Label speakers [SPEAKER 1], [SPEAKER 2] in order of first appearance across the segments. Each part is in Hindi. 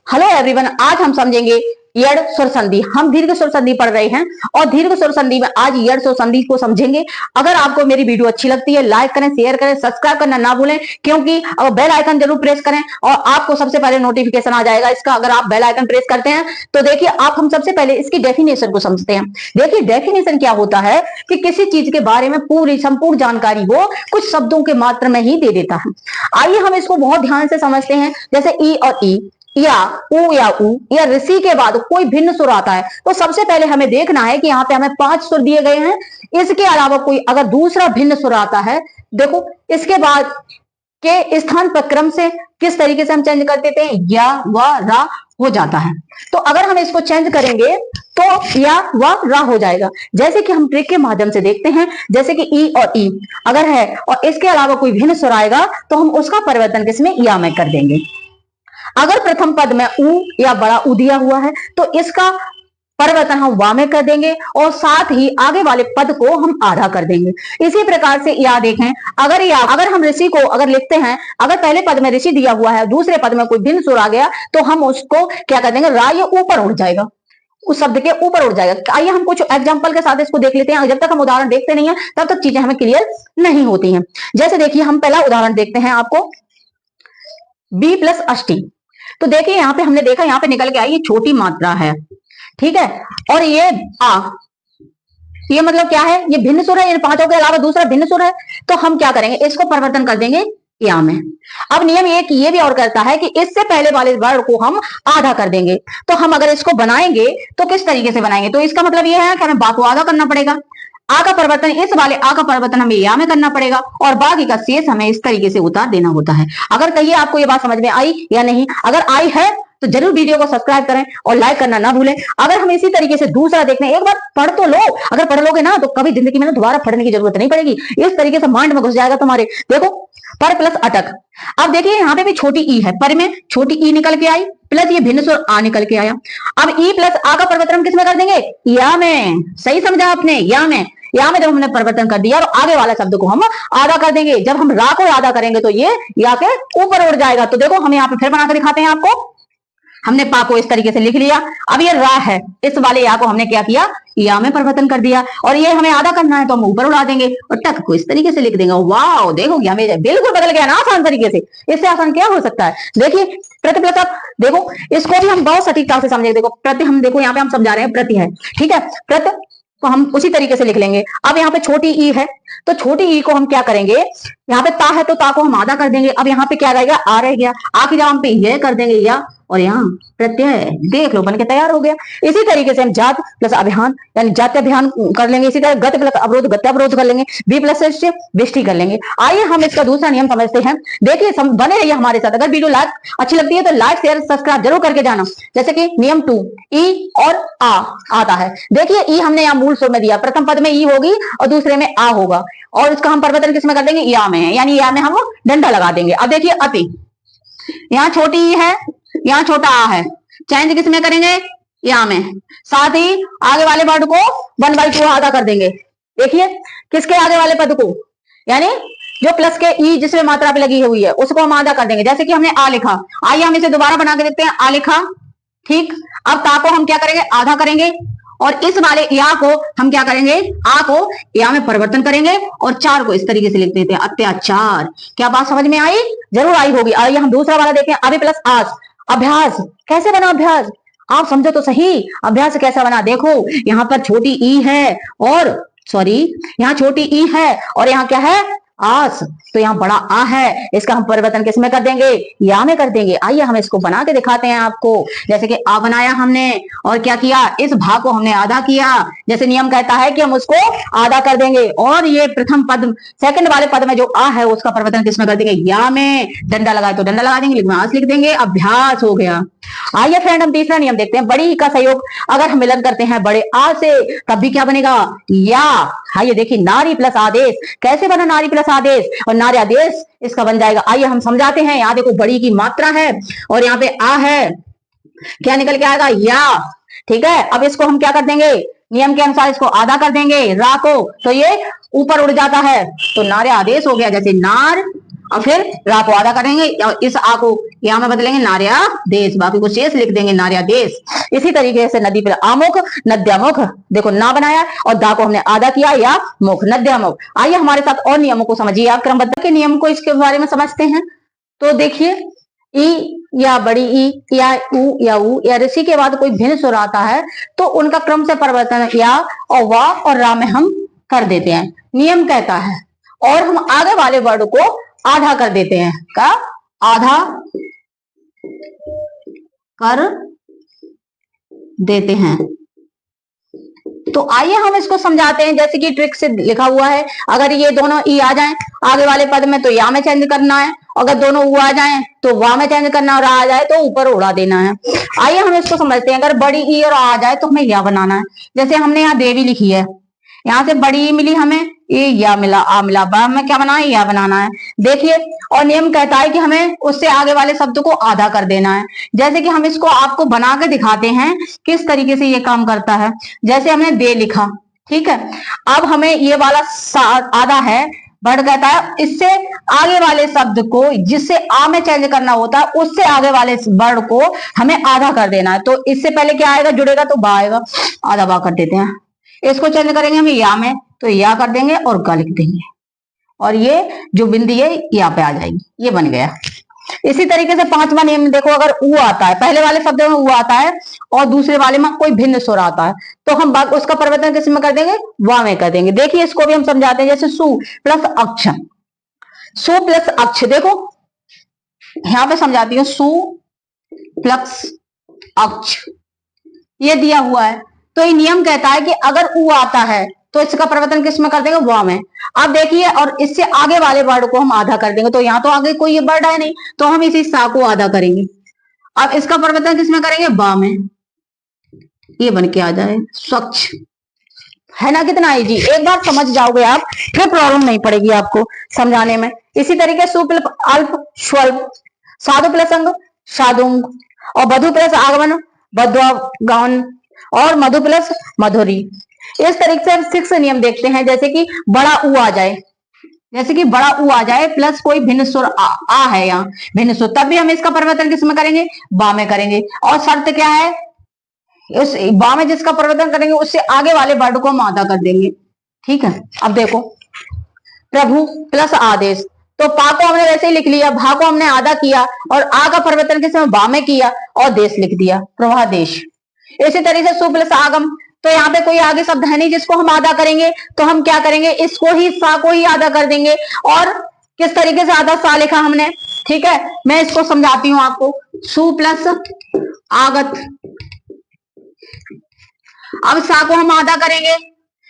[SPEAKER 1] हेलो एवरीवन, आज हम समझेंगे यड़ स्वर संधि। हम दीर्घ स्वर संधि पढ़ रहे हैं और दीर्घ स्वर संधि में आज यड़ स्वर संधि को समझेंगे। अगर आपको मेरी वीडियो अच्छी लगती है लाइक करें, शेयर करें, सब्सक्राइब करना ना भूलें, क्योंकि अब बेल आइकन जरूर प्रेस करें और आपको सबसे पहले नोटिफिकेशन आ जाएगा इसका। अगर आप बेल आइकन प्रेस करते हैं तो देखिए आप, हम सबसे पहले इसकी डेफिनेशन को समझते हैं। देखिए डेफिनेशन क्या होता है कि किसी चीज के बारे में पूरी संपूर्ण जानकारी वो कुछ शब्दों के मात्र में ही दे देता है। आइए हम इसको बहुत ध्यान से समझते हैं। जैसे ई और ई, या ऊ या ऊ या ऋषि के बाद कोई भिन्न सुर आता है तो सबसे पहले हमें देखना है कि यहाँ पे हमें 5 सुर दिए गए हैं। इसके अलावा कोई अगर दूसरा भिन्न सुर आता है, देखो इसके बाद के स्थान पर क्रम से किस तरीके से हम चेंज कर देते हैं, या व रा हो जाता है। तो अगर हम इसको चेंज करेंगे तो या व रा हो जाएगा। जैसे कि हम ट्रिक के माध्यम से देखते हैं, जैसे कि ई और ई अगर है और इसके अलावा कोई भिन्न सुर आएगा तो हम उसका परिवर्तन किसमें, या में कर देंगे। अगर प्रथम पद में ऊ या बड़ा ऊ दिया हुआ है तो इसका परिवर्तन हम वा में कर देंगे और साथ ही आगे वाले पद को हम आधा कर देंगे। इसी प्रकार से या देखें, अगर हम ऋषि को अगर लिखते हैं, अगर पहले पद में ऋषि दिया हुआ है, दूसरे पद में कोई भिन्न सुर आ गया तो हम उसको क्या कर देंगे, रा ये ऊपर उड़ जाएगा, उस शब्द के ऊपर उड़ जाएगा। आइए हम कुछ एग्जाम्पल के साथ इसको देख लेते हैं। जब तक हम उदाहरण देखते नहीं है तब तक चीजें हमें क्लियर नहीं होती हैं। जैसे देखिए हम पहला उदाहरण देखते हैं आपको, बी प्लस अष्टी। तो देखिए यहाँ पे हमने देखा, यहाँ पे निकल के आई ये छोटी मात्रा है, ठीक है, और ये आ, ये मतलब क्या है, ये भिन्न सुर है, इन पांचों के अलावा दूसरा भिन्न सुर है। तो हम क्या करेंगे, इसको परिवर्तन कर देंगे या में। अब नियम ये भी और करता है कि इससे पहले वाले वर्ड को हम आधा कर देंगे। तो हम अगर इसको बनाएंगे तो किस तरीके से बनाएंगे, तो इसका मतलब ये है कि हमें बा को आधा करना पड़ेगा, आ का परिवर्तन, इस वाले आ का परिवर्तन हमें या में करना पड़ेगा और बाकी का शेष हमें इस तरीके से उतार देना होता है। अगर कहिए आपको ये बात समझ में आई या नहीं, अगर आई है तो जरूर वीडियो को सब्सक्राइब करें और लाइक करना ना भूलें। अगर हम इसी तरीके से दूसरा देखते हैं, एक बार पढ़ तो लो, अगर पढ़ लोगे ना तो कभी जिंदगी में ना दोबारा पढ़ने की जरूरत नहीं पड़ेगी, इस तरीके से माइंड में घुस जाएगा तुम्हारे। देखो पर प्लस अटक। अब देखिए यहाँ पे भी छोटी ई है, पर में छोटी ई निकल के आई प्लस ये भिन्न स्वर आ निकल के आया। अब ई प्लस आ का परिवर्तन किस में कर देंगे, या में। सही समझा आपने, या में। या में जब हमने परिवर्तन कर दिया और आगे वाला शब्द को हम आधा कर देंगे। जब हम रा को आधा करेंगे तो ये या के ऊपर उड़ जाएगा। तो देखो हम यहाँ पे फिर बनाकर दिखाते हैं आपको। हमने पा को इस तरीके से लिख लिया, अब ये रा है, इस वाले या को हमने क्या किया, या में परिवर्तन कर दिया और ये हमें आधा करना है तो हम ऊपर उड़ा देंगे और टक को इस तरीके से लिख देंगे। वाह देखो हमें बिल्कुल बदल गया ना आसान तरीके से, इससे आसान क्या हो सकता है। देखिए प्रति प्लस, देखो इसको भी हम बहुत सटीकता से समझेंगे। देखो प्रति, हम देखो यहाँ पे हम समझा रहे हैं प्रति है, ठीक है, प्रति को हम उसी तरीके से लिख लेंगे। अब यहाँ पे छोटी ई है तो छोटी ई को हम क्या करेंगे, यहाँ पे ता है तो ता को हम आधा कर देंगे। अब यहाँ पे क्या रहेगा, आ रह गया, आ की जगह हम पे ये कर देंगे या, और यहाँ प्रत्यय, देख लो बन के तैयार हो गया। इसी तरीके से हम जात प्लस अभियान यानी जात्य अभियान कर लेंगे। इसी तरह गत प्लस अवरोध गत्यावरोध कर लेंगे, बी प्लस विष्टि कर लेंगे। आइए हम इसका दूसरा नियम समझते हैं। देखिए बने रहिए हमारे साथ। अगर वीडियो लाइक अच्छी लगती है तो लाइक शेयर सब्सक्राइब जरूर करके जाना। जैसे कि नियम 2, ई और आ आता है। देखिए ई हमने यहाँ मूल स्वर में दिया, प्रथम पद में ई होगी और दूसरे में आ होगा और इसका हम परिवर्तन किसमें कर देंगे, या में, यानी या में हम डंडा लगा देंगे। अब देखिए अति, यहाँ छोटी ई है, यहाँ छोटा आ है, चेंज किसमें करेंगे, या में। साथ ही आगे वाले वर्ड को 1/2 आधा कर देंगे। देखिए किसके आगे वाले पद को, यानी जो प्लस के ई जिसमें मात्रा पे लगी हुई है उसको हम आधा कर देंगे। जैसे कि हमने आ लिखा, आइए हम इसे दोबारा बना के देखते हैं। आ लिखा, ठीक। अब ता को हम क्या करेंगे, आधा करेंगे और इस वाले या को हम क्या करेंगे, आ को या में परिवर्तन करेंगे और चार को इस तरीके से लिख देते हैं, अत्याचार। क्या बात समझ में आई, जरूर आई होगी। आइए हम दूसरा वाला देखें, अभी प्लस आस, अभ्यास। कैसे बना अभ्यास, आप समझो तो सही, अभ्यास कैसा बना। देखो यहाँ पर छोटी ई है और यहाँ छोटी ई है और यहाँ क्या है, आस, तो यहाँ बड़ा आ है, इसका हम परिवर्तन किसमें कर देंगे, या में कर देंगे। आइए हम इसको बना के दिखाते हैं आपको। जैसे कि आ बनाया हमने और क्या किया, इस भाग को हमने आधा किया, जैसे नियम कहता है कि हम उसको आधा कर देंगे और ये प्रथम पद सेकंड वाले पद में जो आ है उसका परिवर्तन किसमें कर देंगे, या में। डंडा लगाए तो डंडा लगा देंगे, आस लिख देंगे, अभ्यास हो गया। आइए फ्रेंड हम तीसरा नियम देखते हैं, बड़ी का सहयोग। अगर हम मिलन करते हैं बड़े आ से तब भी क्या बनेगा, या। आइए देखिए नारी प्लस आदेश, कैसे बना नारी प्लस आदेश, और नारी आदेश इसका बन जाएगा। आइए हम समझाते हैं। यहाँ देखो बड़ी की मात्रा है और यहाँ पे आ है, क्या निकल के आएगा, या, ठीक है। अब इसको हम क्या कर देंगे, नियम के अनुसार इसको आधा कर देंगे रा को, तो ये ऊपर उड़ जाता है तो नारे आदेश हो गया। जैसे नार और फिर रा को आधा करेंगे, इस आ को यहाँ में बदलेंगे नार्या देश, बाकी को शेष लिख देंगे नार्या देश। इसी तरीके से नदी पर आमुख नद्यामुख, देखो ना बनाया और दा को हमने आधा किया या मुख नद्यामुख। आइए हमारे साथ और नियमों को समझिए, आप क्रमबद्ध के नियम को इसके बारे में समझते हैं। तो देखिए ई या बड़ी ई या ऊ या ऋषि के बाद कोई भिन्न स्वर आता है तो उनका क्रम से परिवर्तन या और वा और रा में हम कर देते हैं, नियम कहता है। और हम आगे वाले वर्ड को आधा कर देते हैं, का आधा कर देते हैं। तो आइए हम इसको समझाते हैं, जैसे कि ट्रिक से लिखा हुआ है। अगर ये दोनों ई आ जाएं आगे वाले पद में तो या में चेंज करना है, अगर दोनों ऊ आ जाएं तो वा में चेंज करना है, और आ जाए तो ऊपर उड़ा देना है। आइए हम इसको समझते हैं। अगर बड़ी ई और आ जाए तो हमें या बनाना है। जैसे हमने यहाँ देवी लिखी है, यहाँ से बड़ी ई मिली हमें, ए या मिला, आ मिला, बा में क्या बनाना है, या बनाना है। देखिए और नियम कहता है कि हमें उससे आगे वाले शब्द को आधा कर देना है। जैसे कि हम इसको आपको बना के दिखाते हैं किस तरीके से ये काम करता है। जैसे हमने दे लिखा, ठीक है, अब हमें ये वाला आधा है, वर्ड कहता है इससे आगे वाले शब्द को जिससे आ में चेंज करना होता है उससे आगे वाले वर्ड को हमें आधा कर देना है। तो इससे पहले क्या आएगा, जुड़ेगा तो बा आएगा, आधा बा कर देते हैं। इसको चेंज करेंगे हम या में तो या कर देंगे और गा लिख देंगे, और ये जो बिंदी है यहाँ पे आ जाएगी, ये बन गया। इसी तरीके से पांचवा नियम देखो, अगर ऊ आता है, पहले वाले शब्द में ऊ आता है और दूसरे वाले में कोई भिन्न स्वर आता है तो हम उसका परिवर्तन किस में कर देंगे, वा में कर देंगे। देखिए इसको भी हम समझाते हैं। जैसे सु प्लस अक्ष, सु प्लस अक्ष, देखो यहां पे समझाती हूँ, सु प्लस अक्ष ये दिया हुआ है। तो ये नियम कहता है कि अगर ऊ आता है तो इसका परिवर्तन किस में कर देंगे, वा में। अब देखिए और इससे आगे वाले वर्ड को हम आधा कर देंगे, तो यहाँ तो आगे कोई ये वर्ड है नहीं तो हम इसी सा को आधा करेंगे। अब इसका परिवर्तन किस में करेंगे, बा में, ये बन के आ जाए स्वच्छ। है ना कितना इजी, एक बार समझ जाओगे आप फिर प्रॉब्लम नहीं पड़ेगी आपको समझाने में। इसी तरीके सुप्ल अल्प स्वल्प, साधु प्लस अंग साधुंग, और बधु प्लस आगमन बद्वागमन, और मधु प्लस मधुरी। इस तरीके से हम 6 नियम देखते हैं। जैसे कि बड़ा ऊ आ जाए, जैसे कि बड़ा ऊ आ जाए प्लस कोई भिन्न स्वर आ है यहाँ भिन्न स्वर, तब भी हम इसका परिवर्तन किस में करेंगे, बा में करेंगे। और शर्त क्या है, उस बा में जिसका परिवर्तन करेंगे उससे आगे वाले वर्ड को हम आधा कर देंगे, ठीक है। अब देखो प्रभु प्लस आदेश, तो पा को हमने वैसे ही लिख लिया, भा को हमने आधा किया और आ का परिवर्तन किस में, बा में किया और देश लिख दिया, प्रभादेश। इसी तरीके से सु प्लस आगम, तो यहाँ पे कोई आगे शब्द है नहीं जिसको हम आधा करेंगे, तो हम क्या करेंगे, इसको ही सा को ही आधा कर देंगे। और किस तरीके से आधा सा लिखा हमने, ठीक है, मैं इसको समझाती हूँ आपको। सु प्लस आगत, अब सा को हम आधा करेंगे,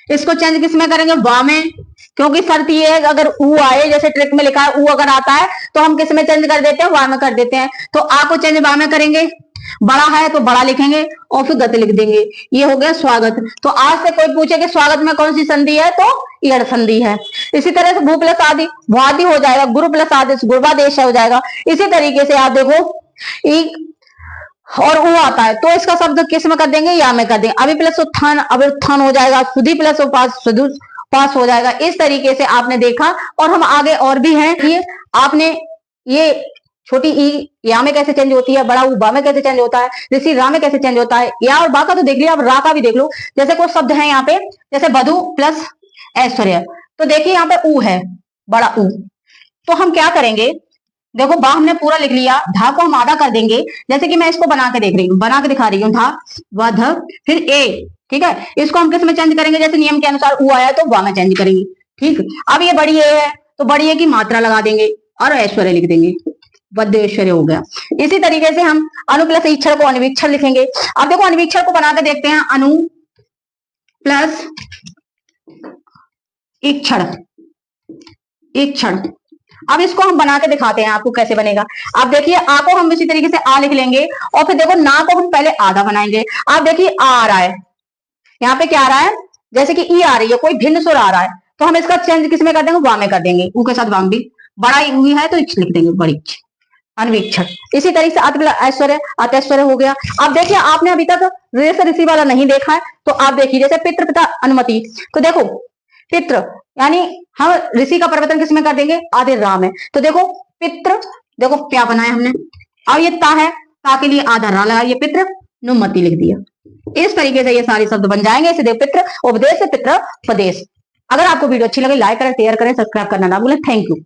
[SPEAKER 1] इसको चेंज किस में करेंगे, वा में, क्योंकि शर्त ये है अगर ऊ आए, जैसे ट्रिक में लिखा है ऊ अगर आता है तो हम किस में चेंज कर देते हैं, वा में कर देते हैं। तो आ को चेंज वा में करेंगे, बड़ा है तो बड़ा लिखेंगे और फिर गति लिख देंगे, ये हो गया स्वागत। तो आज से कोई पूछे कि स्वागत में कौन सी संधि है तो ईड़ संधि है। इसी तरह से भू प्लस आदि भुआदि हो जाएगा, गुरु प्लस आदेश गुरुवादेश हो जाएगा। इसी तरीके से आप देखो और ऊ आता है तो इसका शब्द किस में कर देंगे, या में कर देंगे। अभी प्लस उत्थान अभी उत्थान हो जाएगा, सुधि प्लस उपास सुधु पास हो जाएगा। इस तरीके से आपने देखा, और हम आगे और भी हैं। ये आपने ये छोटी ई या में कैसे चेंज होती है, बड़ा ऊ बा में कैसे चेंज होता है, ऋषि रा में कैसे चेंज होता है, या और बा का तो देख लिया, अब रा का भी देख लो। जैसे कुछ शब्द है यहाँ पे, जैसे बधु प्लस ऐश्वर्य, तो देखिए यहाँ पे ऊ है, बड़ा ऊ, तो हम क्या करेंगे, देखो बा हमने पूरा लिख लिया, धा को हम आधा कर देंगे। जैसे कि मैं इसको बना के देख रही हूँ, बना के दिखा रही हूँ, धा व ध फिर ए, ठीक है, इसको हम किस में चेंज करेंगे, जैसे नियम के अनुसार ऊ आया तो वा में चेंज करेंगे, ठीक। अब ये बड़ी ए है तो बड़ी ए की मात्रा लगा देंगे और ऐश्वर्य लिख देंगे, बद्धेश्वर्य हो गया। इसी तरीके से हम अनु प्लस ईक्षर को अनवीक्षर लिखेंगे। अब देखो अनवीक्षर को बना के देखते हैं, अनु प्लस ईक्षर, ईक्षण। अब इसको हम बना के दिखाते हैं आपको कैसे बनेगा। अब देखिए आ को हम इसी तरीके से आ लिख लेंगे और फिर देखो ना को हम पहले आधा बनाएंगे। अब देखिए आ रहा है, यहाँ पे क्या आ रहा है, जैसे कि ई आ रही है, कोई भिन्न सुर आ रहा है, तो हम इसका चेंज किस में कर देंगे, वा में कर देंगे, ऊ के साथ वांग भी, बड़ा ई है तो इक्ष लिख देंगे, बड़ी अनवीक्षण। इसी तरीके से ऐश्वर्य अतैश्वर्य हो गया। अब देखिए आपने अभी तक ऋषि वाला नहीं देखा है तो आप देखिए, जैसे पितृ पिता अनुमति, तो देखो पितृ यानी हम ऋषि का परिवर्तन किसमें कर देंगे, आधे राम है। तो देखो पितृ, देखो क्या बनाया हमने, अब ये ता है, ता के लिए आधा रा लगा, ये पितृ नुमति लिख दिया। इस तरीके से ये सारे शब्द बन जाएंगे। इसे देखो पितृ उपदेश, पितृ उपदेश। अगर आपको वीडियो अच्छी लगे लाइक करें, शेयर करें, सब्सक्राइब करना ना भूलें। Thank you.